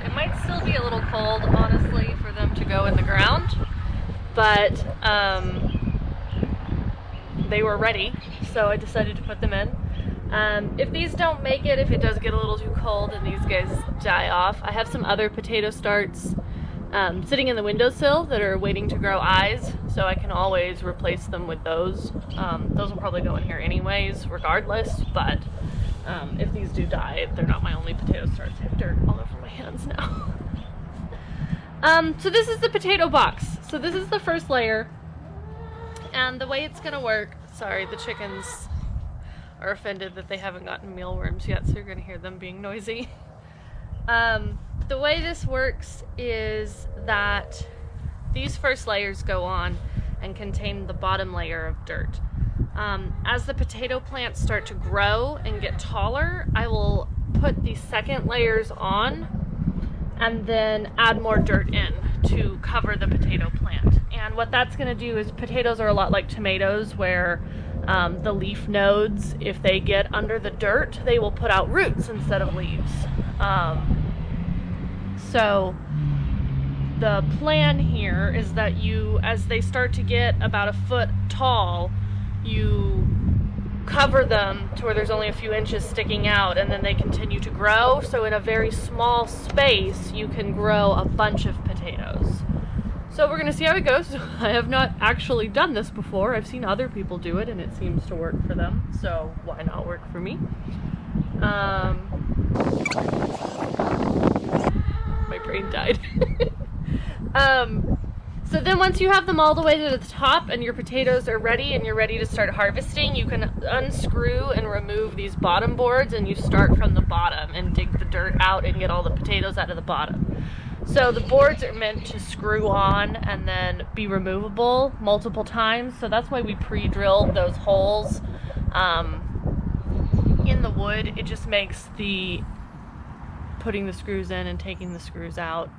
It might still be a little cold, honestly, for them to go in the ground, but they were ready, so I decided to put them in. If these don't make it, if it does get a little too cold and these guys die off, I have some other potato starts sitting in the windowsill that are waiting to grow eyes, so I can always replace them with those. Those will probably go in here anyways, regardless, but if these do die, they're not my only potato starts. I have dirt all over my hands now. So this is the potato box. So this is the first layer, and the way it's gonna work, sorry, the chickens are offended that they haven't gotten mealworms yet, so you're gonna hear them being noisy. The way this works is that these first layers go on and contain the bottom layer of dirt. As the potato plants start to grow and get taller, I will put the second layers on and then add more dirt in to cover the potato plant. And what that's going to do is, potatoes are a lot like tomatoes, where the leaf nodes, if they get under the dirt, they will put out roots instead of leaves. So the plan here is that you, as they start to get about a foot tall, you cover them to where there's only a few inches sticking out, and then they continue to grow. So in a very small space, you can grow a bunch of potatoes. So we're gonna see how it goes. I have not actually done this before. I've seen other people do it and it seems to work for them. So why not work for me? My brain died. So then once you have them all the way to the top and your potatoes are ready and you're ready to start harvesting, you can unscrew and remove these bottom boards, and you start from the bottom and dig the dirt out and get all the potatoes out of the bottom. So the boards are meant to screw on and then be removable multiple times. So that's why we pre-drilled those holes in the wood. It just makes the putting the screws in and taking the screws out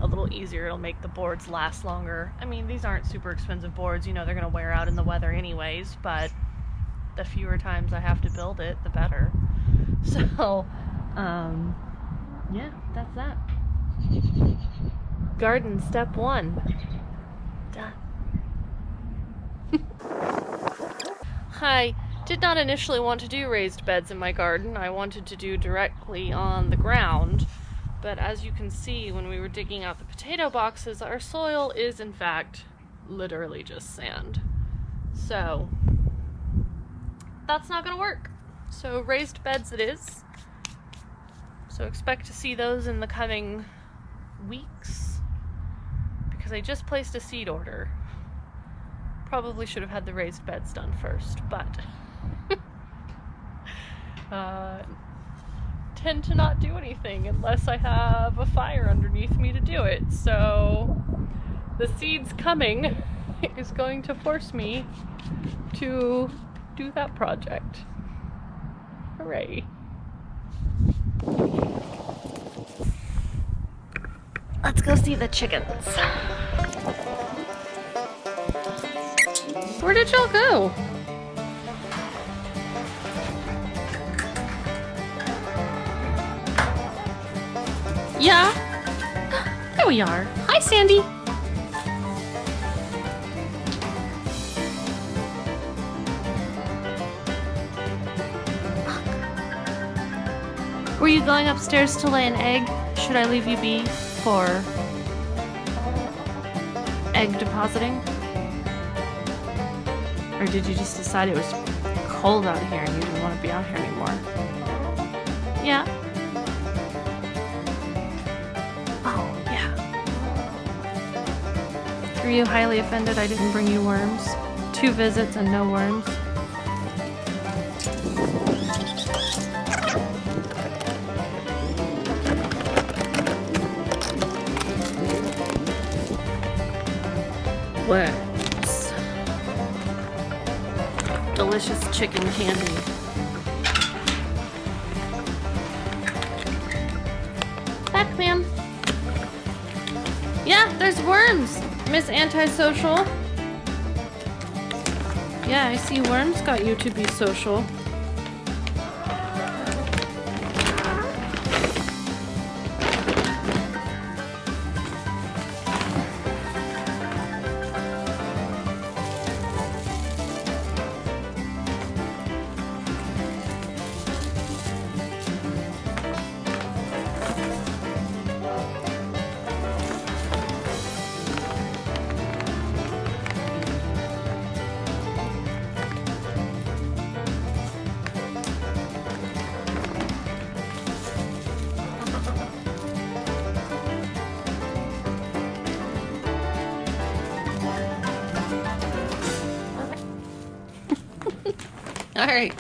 a little easier. It'll make the boards last longer. I mean, these aren't super expensive boards, you know, they're gonna wear out in the weather anyways, but the fewer times I have to build it, the better. So, yeah, that's that. Garden step 1. Done. Hi. Did not initially want to do raised beds in my garden. I wanted to do directly on the ground. But as you can see, when we were digging out the potato boxes, our soil is in fact literally just sand. So that's not gonna work. So raised beds it is. So expect to see those in the coming weeks, because I just placed a seed order. Probably should have had the raised beds done first, but tend to not do anything unless I have a fire underneath me to do it. So the seeds coming is going to force me to do that project. Hooray. Let's go see the chickens. Where did y'all go? Yeah. There we are. Hi, Sandy. Were you going upstairs to lay an egg? Should I leave you be for egg depositing? Or did you just decide it was cold out here and you didn't want to be out here anymore? Yeah. Oh, yeah. Were you highly offended I didn't bring you worms? 2 visits and no worms. Worms. Delicious chicken candy. Back, ma'am. Yeah, there's worms, Miss Antisocial. Yeah, I see worms got you to be social. All right.